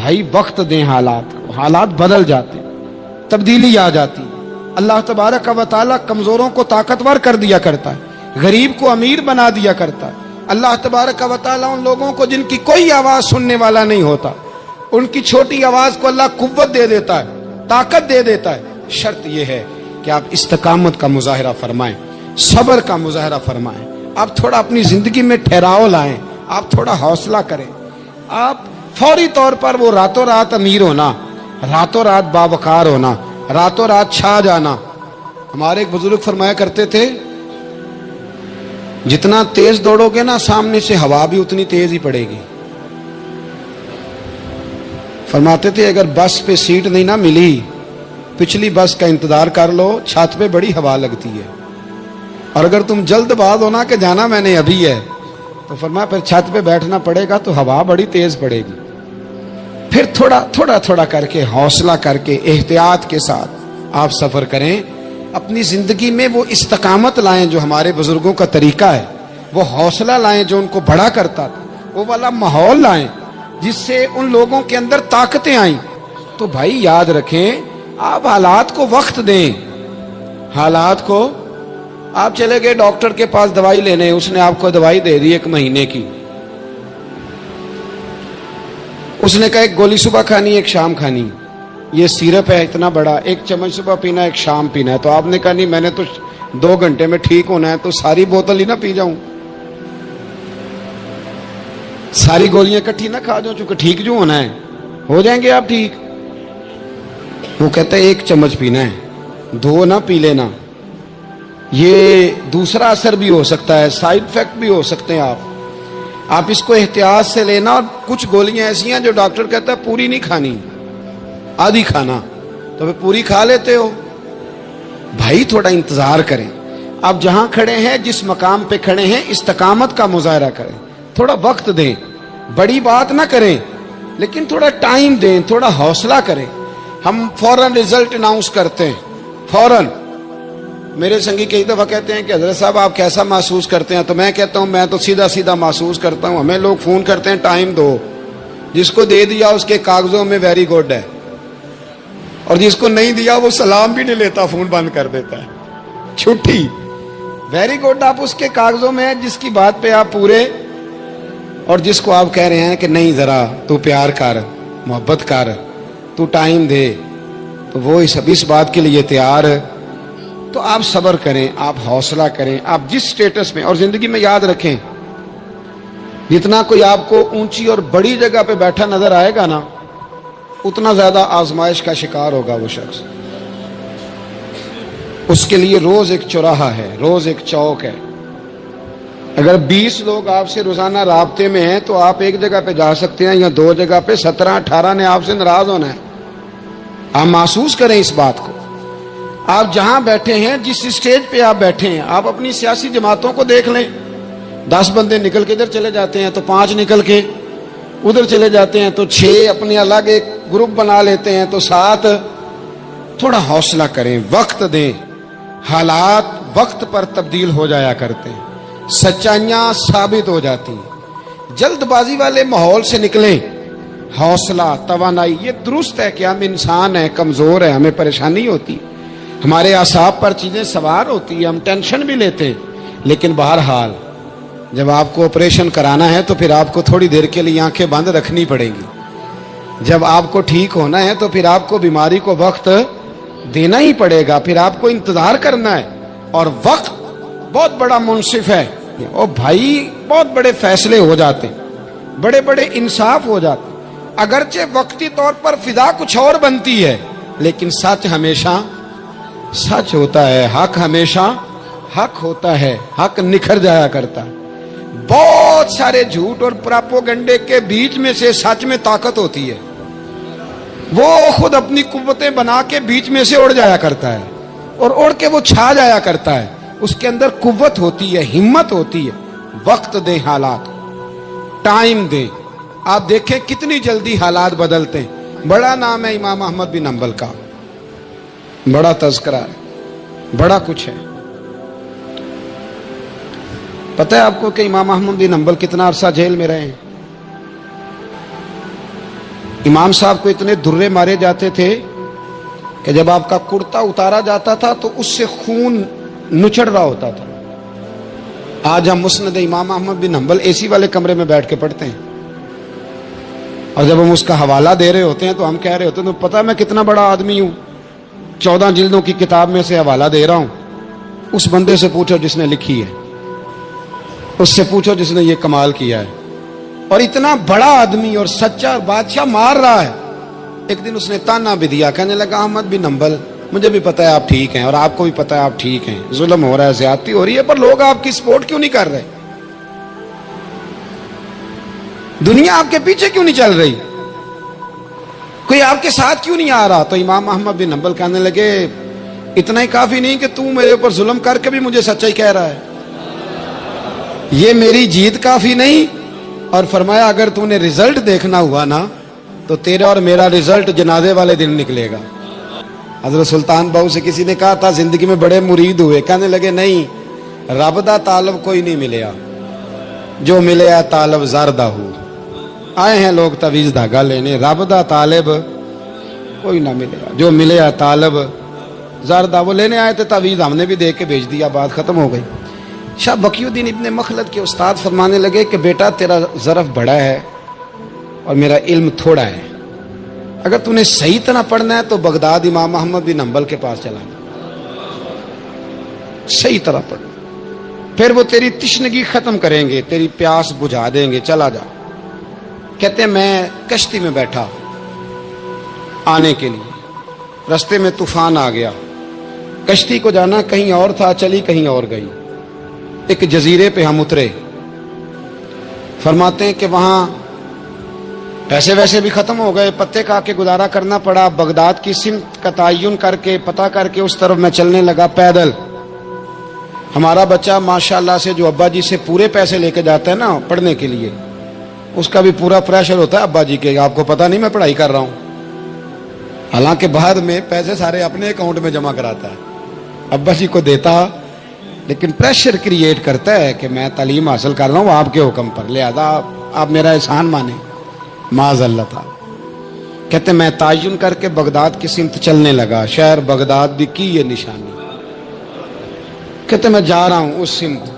بھائی وقت دیں حالات کو، حالات بدل جاتے، تبدیلی آ جاتی۔ اللہ تبارک و تعالیٰ کمزوروں کو طاقتور کر دیا کرتا ہے، غریب کو امیر بنا دیا کرتا ہے۔ اللہ تبارک و تعالیٰ ان لوگوں کو جن کی کوئی آواز سننے والا نہیں ہوتا، ان کی چھوٹی آواز کو اللہ قوت دے دیتا ہے، طاقت دے دیتا ہے۔ شرط یہ ہے کہ آپ استقامت کا مظاہرہ فرمائیں، صبر کا مظاہرہ فرمائیں، آپ تھوڑا اپنی زندگی میں ٹھہراؤ لائیں، آپ تھوڑا حوصلہ کریں۔ آپ فوری طور پر وہ راتوں رات امیر ہونا، راتوں رات باوقار ہونا، راتوں رات چھا جانا۔ ہمارے ایک بزرگ فرمایا کرتے تھے، جتنا تیز دوڑو گے نا سامنے سے ہوا بھی اتنی تیز ہی پڑے گی۔ فرماتے تھے اگر بس پہ سیٹ نہیں نہ ملی، پچھلی بس کا انتظار کر لو، چھت پہ بڑی ہوا لگتی ہے، اور اگر تم جلد باز ہونا کہ جانا میں نے ابھی ہے، تو فرمایا پھر چھت پہ بیٹھنا پڑے گا تو ہوا بڑی تیز پڑے گی۔ پھر تھوڑا تھوڑا کر کے، حوصلہ کر کے، احتیاط کے ساتھ آپ سفر کریں، اپنی زندگی میں وہ استقامت لائیں جو ہمارے بزرگوں کا طریقہ ہے، وہ حوصلہ لائیں جو ان کو بڑا کرتا تھا، وہ والا ماحول لائیں جس سے ان لوگوں کے اندر طاقتیں آئیں۔ تو بھائی یاد رکھیں، آپ حالات کو وقت دیں، حالات کو۔ آپ چلے گئے ڈاکٹر کے پاس دوائی لینے، اس نے آپ کو دوائی دے دی 1 مہینے کی، اس نے کہا 1 گولی صبح کھانی، 1 شام کھانی، یہ سیرپ ہے اتنا بڑا، 1 چمچ صبح پینا، 1 شام پینا ہے۔ تو آپ نے کہا نہیں، میں نے تو 2 گھنٹے میں ٹھیک ہونا ہے، تو ساری بوتل ہی نہ پی جاؤں، ساری گولیاں کٹھی نہ کھا جاؤں، چونکہ ٹھیک جو ہونا ہے ہو جائیں گے آپ ٹھیک۔ وہ کہتا ہے 1 چمچ پینا ہے، 2 نہ پی لینا، یہ دوسرا اثر بھی ہو سکتا ہے، سائیڈ افیکٹ بھی ہو سکتے ہیں، آپ اس کو احتیاط سے لینا۔ اور کچھ گولیاں ایسی ہیں جو ڈاکٹر کہتا ہے پوری نہیں کھانی، آدھی کھانا، تو پھر پوری کھا لیتے ہو۔ بھائی تھوڑا انتظار کریں، آپ جہاں کھڑے ہیں، جس مقام پہ کھڑے ہیں، استقامت کا مظاہرہ کریں، تھوڑا وقت دیں، بڑی بات نہ کریں لیکن تھوڑا ٹائم دیں، تھوڑا حوصلہ کریں۔ ہم فوراً رزلٹ اناؤنس کرتے ہیں، فوراً۔ میرے سنگی کئی دفعہ کہتے ہیں کہ حضرت صاحب آپ کیسا محسوس کرتے ہیں؟ تو میں کہتا ہوں میں تو سیدھا محسوس کرتا ہوں۔ ہمیں لوگ فون کرتے ہیں ٹائم دو، جس کو دے دیا اس کے کاغذوں میں ویری گڈ ہے، اور جس کو نہیں دیا وہ سلام بھی نہیں لیتا، فون بند کر دیتا ہے، چھٹی۔ ویری گڈ آپ اس کے کاغذوں میں ہے جس کی بات پہ آپ پورے، اور جس کو آپ کہہ رہے ہیں کہ نہیں ذرا تو پیار کر، محبت کر، تو ٹائم دے، تو وہ اس بات کے لیے تیار ہے۔ تو آپ صبر کریں، آپ حوصلہ کریں، آپ جس سٹیٹس میں، اور زندگی میں یاد رکھیں، جتنا کوئی آپ کو اونچی اور بڑی جگہ پہ بیٹھا نظر آئے گا نا، اتنا زیادہ آزمائش کا شکار ہوگا وہ شخص۔ اس کے لیے روز ایک چوراہا ہے، روز ایک چوک ہے۔ اگر 20 لوگ آپ سے روزانہ رابطے میں ہیں تو آپ ایک جگہ پہ جا سکتے ہیں، یا 2 جگہ پہ 17-18 نے آپ سے ناراض ہونا ہے۔ آپ محسوس کریں اس بات کو۔ آپ جہاں بیٹھے ہیں، جس اسٹیج پہ آپ بیٹھے ہیں، آپ اپنی سیاسی جماعتوں کو دیکھ لیں، 10 بندے نکل کے ادھر چلے جاتے ہیں تو 5 نکل کے ادھر چلے جاتے ہیں، تو 6 اپنے الگ ایک گروپ بنا لیتے ہیں، تو 7۔ تھوڑا حوصلہ کریں، وقت دیں، حالات وقت پر تبدیل ہو جایا کرتے ہیں، سچائیاں ثابت ہو جاتی ہیں۔ جلد بازی والے ماحول سے نکلیں، حوصلہ، توانائی، یہ درست ہے کہ ہم انسان ہیں، کمزور ہیں، ہمیں پریشانی ہوتی، ہمارے اعصاب پر چیزیں سوار ہوتی ہیں، ہم ٹینشن بھی لیتے ہیں، لیکن بہرحال جب آپ کو آپریشن کرانا ہے تو پھر آپ کو تھوڑی دیر کے لیے آنکھیں بند رکھنی پڑیں گی۔ جب آپ کو ٹھیک ہونا ہے تو پھر آپ کو بیماری کو وقت دینا ہی پڑے گا، پھر آپ کو انتظار کرنا ہے، اور وقت بہت بڑا منصف ہے۔ اور بھائی بہت بڑے فیصلے ہو جاتے ہیں، بڑے بڑے انصاف ہو جاتے ہیں، اگرچہ وقتی طور پر فضا کچھ اور بنتی ہے، لیکن سچ ہمیشہ سچ ہوتا ہے، حق ہمیشہ حق ہوتا ہے، حق نکھر جایا کرتا ہے۔ بہت سارے جھوٹ اور پراپوگنڈے کے بیچ میں سے سچ میں طاقت ہوتی ہے، وہ خود اپنی قوتیں بنا کے بیچ میں سے اڑ جایا کرتا ہے، اور اڑ کے وہ چھا جایا کرتا ہے، اس کے اندر قوت ہوتی ہے، ہمت ہوتی ہے۔ وقت دیں، حالات ٹائم دیں، آپ دیکھیں کتنی جلدی حالات بدلتے ہیں۔ بڑا نام ہے امام احمد بن حنبل کا، بڑا تذکرہ ہے، بڑا کچھ ہے۔ پتہ ہے آپ کو کہ امام احمد بن حنبل کتنا عرصہ جیل میں رہے ہیں؟ امام صاحب کو اتنے درے مارے جاتے تھے کہ جب آپ کا کرتا اتارا جاتا تھا تو اس سے خون نچڑ رہا ہوتا تھا. آج ہم مسند امام احمد بن حنبل اے سی والے کمرے میں بیٹھ کے پڑھتے ہیں، اور جب ہم اس کا حوالہ دے رہے ہوتے ہیں تو ہم کہہ رہے ہوتے ہیں تو پتہ میں کتنا بڑا آدمی ہوں، 14 جلدوں کی کتاب میں سے حوالہ دے رہا ہوں. اس بندے سے پوچھو جس نے لکھی ہے، اس سے پوچھو جس نے یہ کمال کیا ہے. اور اتنا بڑا آدمی اور سچا بادشاہ مار رہا ہے. ایک دن اس نے تانا بھی دیا، کہنے لگا احمد بن حنبل مجھے بھی پتا ہے آپ ٹھیک ہیں اور آپ کو بھی پتا ہے آپ ٹھیک ہیں، ظلم ہو رہا ہے، زیادتی ہو رہی ہے، پر لوگ آپ کی سپورٹ کیوں نہیں کر رہے؟ دنیا آپ کے پیچھے کیوں نہیں چل رہی؟ کوئی آپ کے ساتھ کیوں نہیں آ رہا؟ تو امام احمد بن حنبل کہنے لگے اتنا ہی کافی نہیں کہ تو میرے اوپر ظلم کر کے بھی مجھے سچائی کہہ رہا ہے، یہ میری جیت کافی نہیں. اور فرمایا اگر تو نے رزلٹ دیکھنا ہوا نا تو تیرا اور میرا رزلٹ جنازے والے دن نکلے گا. حضرت سلطان بہو سے کسی نے کہا تھا زندگی میں بڑے مرید ہوئے، کہنے لگے نہیں، رب دا طالب کوئی نہیں ملیا، جو ملیا طالب زردہ ہو. آئے ہیں لوگ تعویذ دھاگا لینے، رب دا طالب کوئی نہ ملیا، جو ملیا طالب زردہ. وہ لینے آئے تھے تعویذ، ہم نے بھی دے کے بھیج دیا، بات ختم ہو گئی. شاہ بقی الدین ابن مخلد کے استاد فرمانے لگے کہ بیٹا تیرا ظرف بڑا ہے اور میرا علم تھوڑا ہے، اگر تو نے صحیح طرح پڑھنا ہے تو بغداد امام احمد بن حنبل کے پاس چلا جا، صحیح طرح پڑھنا، پھر وہ تیری تشنگی ختم کریں گے، تیری پیاس بجھا دیں گے، چلا جا. کہتے ہیں میں کشتی میں بیٹھا آنے کے لیے، رستے میں طوفان آ گیا، کشتی کو جانا کہیں اور تھا، چلی کہیں اور گئی. ایک جزیرے پہ ہم اترے. فرماتے ہیں کہ وہاں پیسے ویسے بھی ختم ہو گئے، پتے کھا کے گزارا کرنا پڑا. بغداد کی سمت کا تعین کر کے پتہ کر کے اس طرف میں چلنے لگا پیدل. ہمارا بچہ ماشاءاللہ سے جو ابا جی سے پورے پیسے لے کے جاتا ہے نا پڑھنے کے لیے، اس کا بھی پورا پریشر ہوتا ہے ابا جی کے، آپ کو پتہ نہیں میں پڑھائی کر رہا ہوں، حالانکہ بعد میں پیسے سارے اپنے اکاؤنٹ میں جمع کراتا ہے، ابا جی کو دیتا، لیکن پریشر کریٹ کرتا ہے کہ میں تعلیم حاصل کر رہا ہوں آپ کے حکم پر، لہذا آپ میرا احسان مانیں. معاذ اللہ تعالی. کہتے میں تعین کر کے بغداد کی سمت چلنے لگا، شہر بغداد بھی کی یہ نشانی. کہتے میں جا رہا ہوں اس سمت،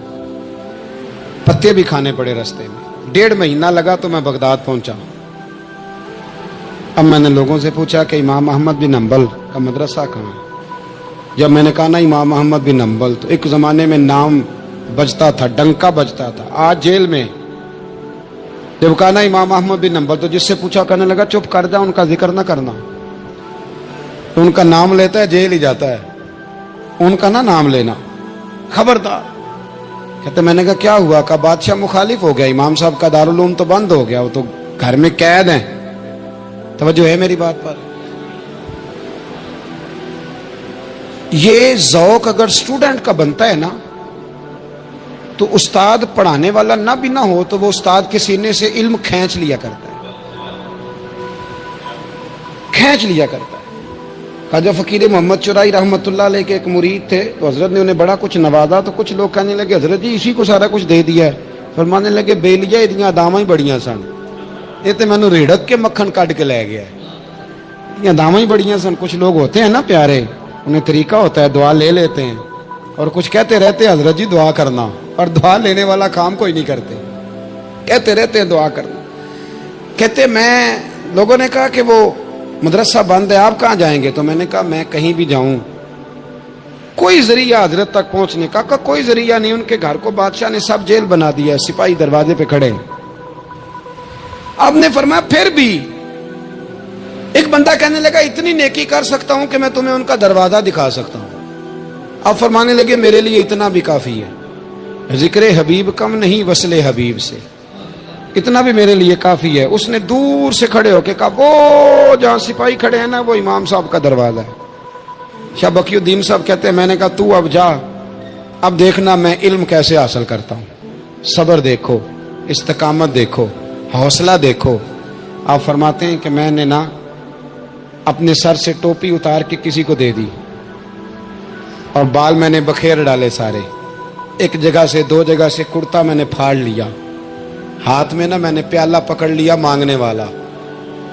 پتے بھی کھانے پڑے رستے میں. 1.5 مہینہ لگا تو میں بغداد پہنچا. اب میں نے لوگوں سے پوچھا کہ امام احمد بن حنبل کا مدرسہ کہاں ہے؟ جب میں نے کہا نا امام احمد بن حنبل، تو ایک زمانے میں نام بجتا تھا، ڈنکا بجتا تھا. آج جیل میں. جب کہا نا امام احمد بن حنبل تو جس سے پوچھا کہنے لگا چپ کر جا، ان کا ذکر نہ کرنا. ان کا نام لیتا ہے جیل ہی جاتا ہے، ان کا نہ نام لینا، خبردار. کہتے میں نے کہا کیا ہوا؟ کہا بادشاہ مخالف ہو گیا، امام صاحب کا دارالعلوم تو بند ہو گیا، وہ تو گھر میں قید ہیں. توجہ ہے میری بات پر؟ یہ ذوق اگر اسٹوڈنٹ کا بنتا ہے نا تو استاد پڑھانے والا نہ بھی نہ ہو تو وہ استاد کے سینے سے علم کھینچ لیا کرتا ہے، کھینچ لیا کرتا ہے. خواجہ فقیر محمد چرائی رحمۃ اللہ علیہ کے ایک مرید تھے، تو حضرت نے انہیں بڑا کچھ نوازا، تو کچھ لوگ کہنے لگے حضرت جی اسی کو سارا کچھ دے دیا ہے. فرمانے لگے بیلیاں ادیاں داواں ہی بڑیاں سن، یہ تو مینوں ریڑک کے مکھن کٹ کے لے گیا. یہ داواں ہی بڑیاں سن. کچھ لوگ ہوتے ہیں نا پیارے، انہیں طریقہ ہوتا ہے دعا لے لیتے ہیں اور کچھ کہتے رہتے ہیں حضرت جی دعا کرنا، اور دعا لینے والا کام کوئی نہیں کرتے، کہتے رہتے ہیں دعا کرنا. کہتے میں، لوگوں نے کہا کہ وہ مدرسہ بند ہے آپ کہاں جائیں گے؟ تو میں نے کہا میں کہیں بھی جاؤں کوئی ذریعہ حضرت تک پہنچنے کا. کوئی ذریعہ نہیں، ان کے گھر کو بادشاہ نے سب جیل بنا دیا، سپاہی دروازے پہ کھڑے. آپ نے فرمایا پھر بھی. ایک بندہ کہنے لگا اتنی نیکی کر سکتا ہوں کہ میں تمہیں ان کا دروازہ دکھا سکتا ہوں. آپ فرمانے لگے میرے لیے اتنا بھی کافی ہے، ذکر حبیب کم نہیں وصل حبیب سے، اتنا بھی میرے لیے کافی ہے. اس نے دور سے کھڑے ہو کے کہا وہ جہاں سپاہی کھڑے ہیں نا وہ امام صاحب کا دروازہ ہے. شاہ بقی الدین صاحب کہتے ہیں میں نے کہا تو اب جا، اب دیکھنا میں علم کیسے حاصل کرتا ہوں. صبر دیکھو، استقامت دیکھو، حوصلہ دیکھو. آپ فرماتے ہیں کہ میں نے نا اپنے سر سے ٹوپی اتار کے کسی کو دے دی اور بال میں نے بکھیر ڈالے سارے. ایک جگہ سے 2 جگہ سے کرتا میں نے پھاڑ لیا، ہاتھ میں نا میں نے پیالہ پکڑ لیا مانگنے والا.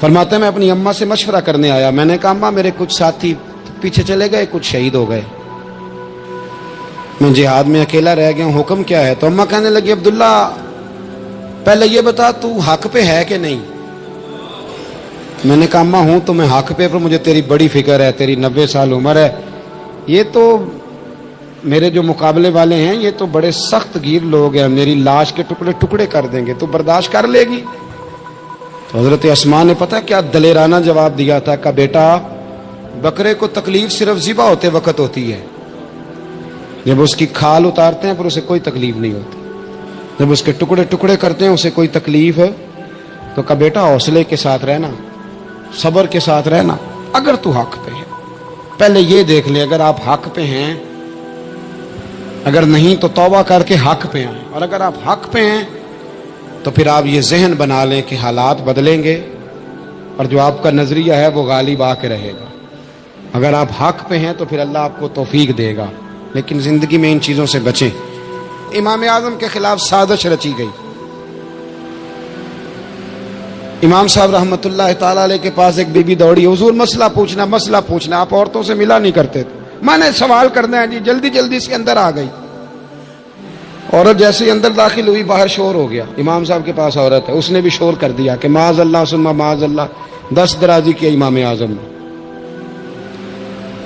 فرماتے ہیں میں اپنی اماں سے مشورہ کرنے آیا. میں نے کہا اماں میرے کچھ ساتھی پیچھے چلے گئے, کچھ شہید ہو گئے, میں جہاد میں اکیلا رہ گیا ہوں, حکم کیا ہے؟ تو اماں کہنے لگی عبداللہ پہلے یہ بتا تو حق پہ ہے کہ نہیں. میں نے کہا اماں ہوں تو میں حق پہ, پر مجھے تیری بڑی فکر ہے, تیری 90 سال عمر ہے, یہ تو میرے جو مقابلے والے ہیں یہ تو بڑے سخت گیر لوگ ہیں, میری لاش کے ٹکڑے ٹکڑے کر دیں گے, تو برداشت کر لے گی؟ تو حضرت اسماء نے پتہ کیا دلیرانہ جواب دیا تھا کہ بیٹا بکرے کو تکلیف صرف ذبح ہوتے وقت ہوتی ہے, جب اس کی کھال اتارتے ہیں پر اسے کوئی تکلیف نہیں ہوتی, جب اس کے ٹکڑے ٹکڑے کرتے ہیں اسے کوئی تکلیف ہے. تو کہا بیٹا حوصلے کے ساتھ رہنا, صبر کے ساتھ رہنا, اگر تو حق پہ ہے پہلے یہ دیکھ لے اگر آپ حق پہ ہیں, اگر نہیں تو توبہ کر کے حق پہ آئیں, اور اگر آپ حق پہ ہیں تو پھر آپ یہ ذہن بنا لیں کہ حالات بدلیں گے اور جو آپ کا نظریہ ہے وہ غالب آ کے رہے گا. اگر آپ حق پہ ہیں تو پھر اللہ آپ کو توفیق دے گا, لیکن زندگی میں ان چیزوں سے بچیں. امام اعظم کے خلاف سازش رچی گئی. امام صاحب رحمۃ اللہ تعالی علیہ کے پاس ایک بی بی دوڑی, حضور مسئلہ پوچھنا. آپ عورتوں سے ملا نہیں کرتے تھے, میں نے سوال کرنا ہے جی, جلدی جلدی سے اندر آ گئی. عورت جیسے ہی اندر داخل ہوئی باہر شور ہو گیا. امام صاحب کے پاس عورت ہے, اس نے بھی شور کر دیا کہ معاذ اللہ ثم معاذ اللہ, 10 درازی کیا امام اعظم نے.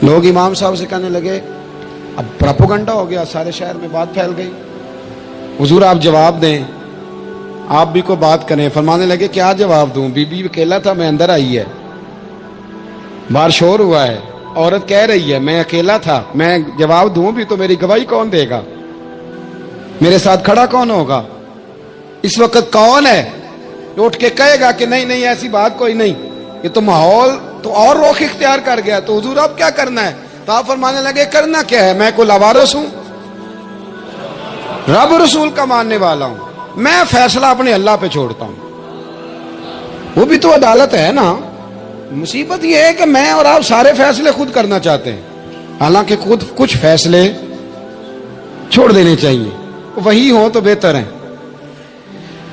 لوگ امام صاحب سے کہنے لگے اب پروپیگنڈا ہو گیا, سارے شہر میں بات پھیل گئی, حضور آپ جواب دیں, آپ بھی کو بات کریں. فرمانے لگے کیا جواب دوں, بی بی اکیلا تھا, میں اندر آئی ہے, باہر شور ہوا ہے, عورت کہہ رہی ہے میں اکیلا تھا, میں جواب دوں بھی تو میری گواہی کون دے گا, میرے ساتھ کھڑا کون ہوگا, اس وقت کون ہے اٹھ کے کہے گا کہ نہیں نہیں ایسی بات کوئی نہیں. یہ تو ماحول تو اور رخ اختیار کر گیا. تو حضور اب کیا کرنا ہے؟ تو آپ فرمانے لگے کرنا کیا ہے, میں کوئی لاوارث ہوں, رب رسول کا ماننے والا ہوں, میں فیصلہ اپنے اللہ پہ چھوڑتا ہوں. وہ بھی تو عدالت ہے نا. مصیبت یہ ہے کہ میں اور آپ سارے فیصلے خود کرنا چاہتے ہیں, حالانکہ خود کچھ فیصلے چھوڑ دینے چاہیے, وہی ہو تو بہتر ہے.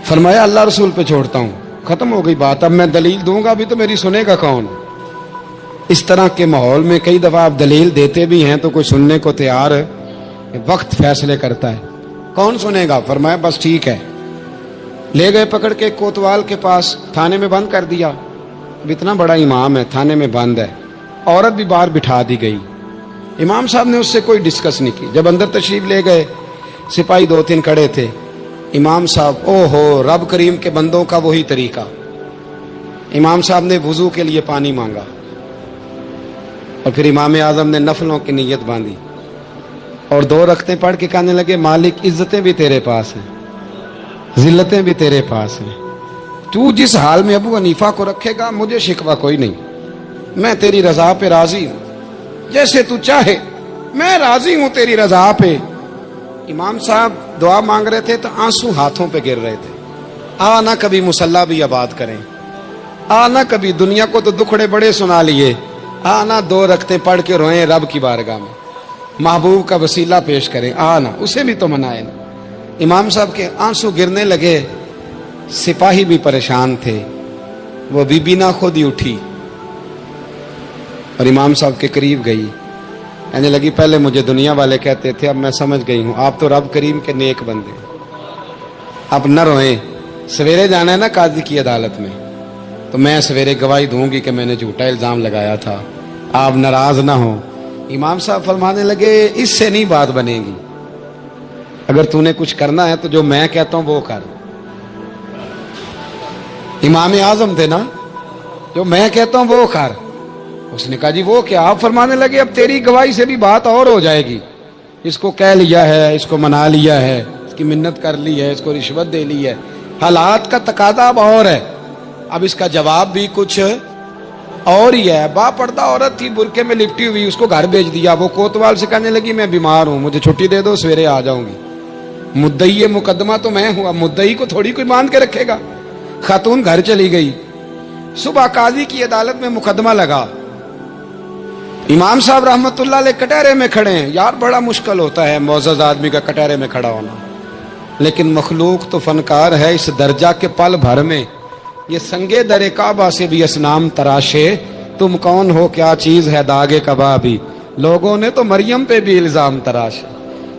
فرمایا اللہ رسول پہ چھوڑتا ہوں, ختم ہو گئی بات. اب میں دلیل دوں گا بھی تو میری سنے گا کون. اس طرح کے ماحول میں کئی دفعہ آپ دلیل دیتے بھی ہیں تو کوئی سننے کو تیار ہے, وقت فیصلے کرتا ہے, کون سنے گا. فرمایا بس ٹھیک ہے. لے گئے پکڑ کے کوتوال کے پاس, تھانے میں بند کر دیا. اب اتنا بڑا امام ہے, تھانے میں بند ہے, عورت بھی باہر بٹھا دی گئی. امام صاحب نے اس سے کوئی ڈسکس نہیں کی. جب اندر تشریف لے گئے سپاہی 2-3 کھڑے تھے. امام صاحب او ہو, رب کریم کے بندوں کا وہی طریقہ. امام صاحب نے وضو کے لیے پانی مانگا اور پھر امام اعظم نے نفلوں کی نیت باندھی اور 2 رکعتیں پڑھ کے کہنے لگے مالک عزتیں بھی تیرے پاس ہیں, ذلتیں بھی تیرے پاس ہیں, تو جس حال میں ابو حنیفہ کو رکھے گا مجھے شکوہ کوئی نہیں, میں تیری رضا پہ راضی ہوں, جیسے تو چاہے میں راضی ہوں تیری رضا پہ. امام صاحب دعا مانگ رہے تھے تو آنسو ہاتھوں پہ گر رہے تھے. آنا کبھی مصلی بھی آباد کریں, آنا کبھی, دنیا کو تو دکھڑے بڑے سنا لیے, آنا 2 رکعتیں پڑھ کے روئیں رب کی بارگاہ میں, محبوب کا وسیلہ پیش کریں, آنا اسے بھی تو منائیں. امام صاحب کے آنسو گرنے لگے. سپاہی بھی پریشان تھے. وہ بی بی نہ خود ہی اٹھی اور امام صاحب کے قریب گئی, کہنے لگی پہلے مجھے دنیا والے کہتے تھے, اب میں سمجھ گئی ہوں آپ تو رب کریم کے نیک بندے, اب نہ روئیں. سویرے جانا ہے نا قاضی کی عدالت میں, تو میں سویرے گواہی دوں گی کہ میں نے جھوٹا الزام لگایا تھا, آپ ناراض نہ ہوں. امام صاحب فرمانے لگے اس سے نہیں بات بنے گی, اگر تو نے کچھ کرنا ہے تو جو میں کہتا ہوں وہ کر. امام اعظم تھے نا, جو میں کہتا ہوں وہ کر. اس نے کہا جی وہ کیا؟ آپ فرمانے لگے اب تیری گواہی سے بھی بات اور ہو جائے گی, اس کو کہہ لیا ہے, اس کو منا لیا ہے, اس کی منت کر لی ہے, اس کو رشوت دے لی ہے, حالات کا تقاضا اب اور ہے, اب اس کا جواب بھی کچھ اور ہی ہے. با پردہ عورت تھی, برقعے میں لپٹی ہوئی, اس کو گھر بھیج دیا. وہ کوتوال سے کہنے لگی میں بیمار ہوں, مجھے چھٹی دے دو, سویرے آ جاؤں گی. مدعی مقدمہ تو میں ہوں, اب مدعی کو تھوڑی کوئی باندھ کے رکھے گا. خاتون گھر چلی گئی. صبح قاضی کی عدالت میں مقدمہ لگا. امام صاحب رحمت اللہ علیہ کٹہرے میں کھڑے ہیں. یار بڑا مشکل ہوتا ہے معزز آدمی کا کٹہرے میں کھڑا ہونا, لیکن مخلوق تو فنکار ہے. اس درجہ کے پل بھر میں یہ سنگے در کعبہ سے بھی اسنام تراشے، تم کون ہو کیا چیز ہے داغے کبابی، لوگوں نے تو مریم پہ بھی الزام تراشے۔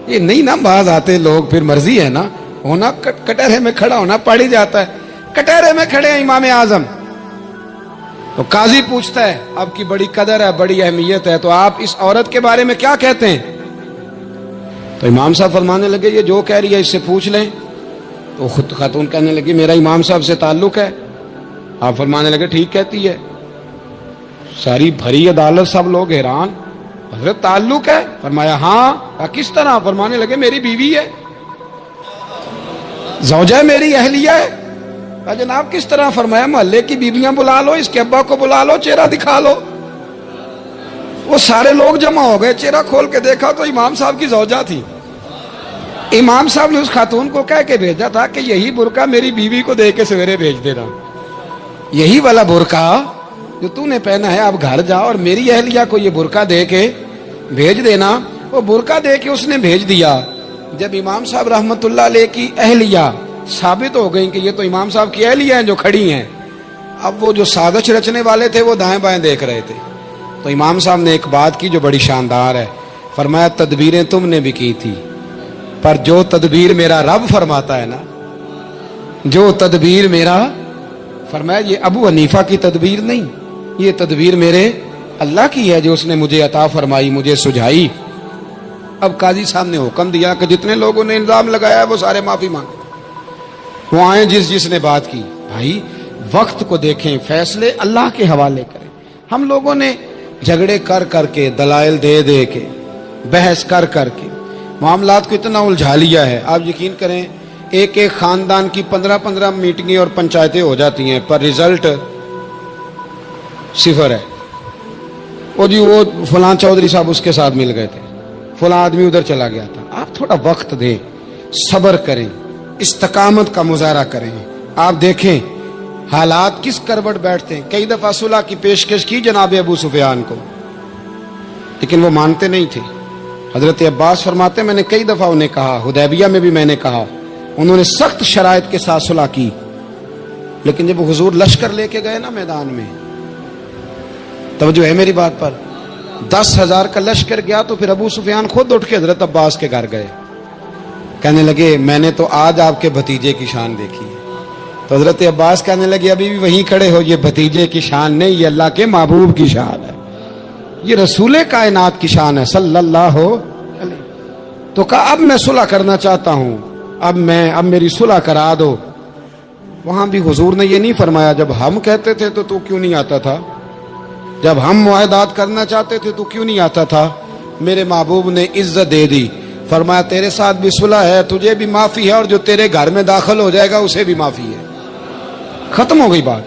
یہ نہیں نا باز آتے لوگ، پھر مرضی ہے نا، ہونا کٹہرے میں کھڑا ہونا پڑ ہی جاتا ہے۔ کٹہرے میں کھڑے ہیں امام اعظم، تو قاضی پوچھتا ہے آپ کی بڑی قدر ہے، بڑی اہمیت ہے، تو آپ اس عورت کے بارے میں کیا کہتے ہیں؟ تو امام صاحب فرمانے لگے یہ جو کہہ رہی ہے اس سے پوچھ لیں۔ تو خود خاتون کہنے لگی میرا امام صاحب سے تعلق ہے۔ آپ فرمانے لگے ٹھیک کہتی ہے۔ ساری بھری عدالت سب لوگ حیران، حضرت تعلق ہے؟ فرمایا ہاں۔ کس طرح؟ فرمانے لگے میری بیوی ہے، زوجہ میری اہلیہ ہے۔ جناب کس طرح؟ فرمایا محلے کی بیویاں بلا لو، اس کے ابا کو بلا لو، چہرہ دکھا لو۔ وہ سارے لوگ جمع ہو گئے، چہرہ کھول کے دیکھا تو امام صاحب کی زوجہ تھی۔ امام صاحب نے اس خاتون کو کہہ کے بھیجا تھا کہ یہی برقع میری بیوی کو دے کے سویرے بھیج دینا، یہی والا برقع جو تو نے پہنا ہے، اب گھر جا اور میری اہلیہ کو یہ برقع دے کے بھیج دینا۔ وہ برقع دے کے اس نے بھیج دیا۔ جب امام صاحب رحمت اللہ علیہ کی اہلیہ ثابت ہو گئی کہ یہ تو امام صاحب کی اہلیہ ہیں جو کھڑی ہیں، اب وہ جو سازش رچنے والے تھے وہ دائیں بائیں دیکھ رہے تھے۔ تو امام صاحب نے ایک بات کی جو بڑی شاندار ہے، فرمایا تدبیریں تم نے بھی کی تھی، پر جو تدبیر میرا رب فرماتا ہے نا، جو تدبیر میرا، فرمایا یہ ابو حنیفہ کی تدبیر نہیں، یہ تدبیر میرے اللہ کی ہے جو اس نے مجھے عطا فرمائی، مجھے سجھائی۔ اب قاضی صاحب نے حکم دیا کہ جتنے لوگوں نے الزام لگایا وہ سارے معافی مانگے، وہ آئیں جس نے بات کی۔ بھائی وقت کو دیکھیں، فیصلے اللہ کے حوالے کریں۔ ہم لوگوں نے جھگڑے کر کر کے، دلائل دے دے کے، بحث کر کر کے معاملات کو اتنا الجھا لیا ہے۔ آپ یقین کریں ایک ایک خاندان کی 15 میٹنگیں اور پنچایتیں ہو جاتی ہیں، پر رزلٹ صفر ہے۔ وہ جی وہ فلاں چودھری صاحب اس کے ساتھ مل گئے تھے، فلاں آدمی ادھر چلا گیا تھا۔ آپ تھوڑا وقت دیں، صبر کریں، استقامت کا مظاہرہ کریں۔ آپ دیکھیں حالات کس کروٹ بیٹھتے ہیں۔ کئی دفعہ صلح کی پیشکش کی جناب ابو سفیان کو، لیکن وہ مانتے نہیں تھے۔ حضرت عباس فرماتے میں نے کئی دفعہ انہیں کہا، حدیبیہ میں بھی میں نے کہا، انہوں نے سخت شرائط کے ساتھ صلح کی، لیکن جب حضور لشکر لے کے گئے نا میدان میں، توجہ ہے میری بات پر، 10,000 کا لشکر گیا تو پھر ابو سفیان خود اٹھ کے حضرت عباس کے گھر گئے، کہنے لگے میں نے تو آج آپ کے بھتیجے کی شان دیکھی ہے۔ تو حضرت عباس کہنے لگے ابھی بھی وہیں کھڑے ہو، یہ بھتیجے کی شان نہیں، یہ اللہ کے محبوب کی شان ہے، یہ رسول کائنات کی شان ہے صلی اللہ علیہ۔ تو کہا اب میں صلح کرنا چاہتا ہوں، اب میری صلح کرا دو۔ وہاں بھی حضور نے یہ نہیں فرمایا جب ہم کہتے تھے تو کیوں نہیں آتا تھا، جب ہم معاہدات کرنا چاہتے تھے تو کیوں نہیں آتا تھا۔ میرے محبوب نے عزت دے دی، فرمایا تیرے ساتھ بھی صلح ہے، تجھے بھی معافی ہے، اور جو تیرے گھر میں داخل ہو جائے گا اسے بھی معافی ہے۔ ختم ہو گئی بات۔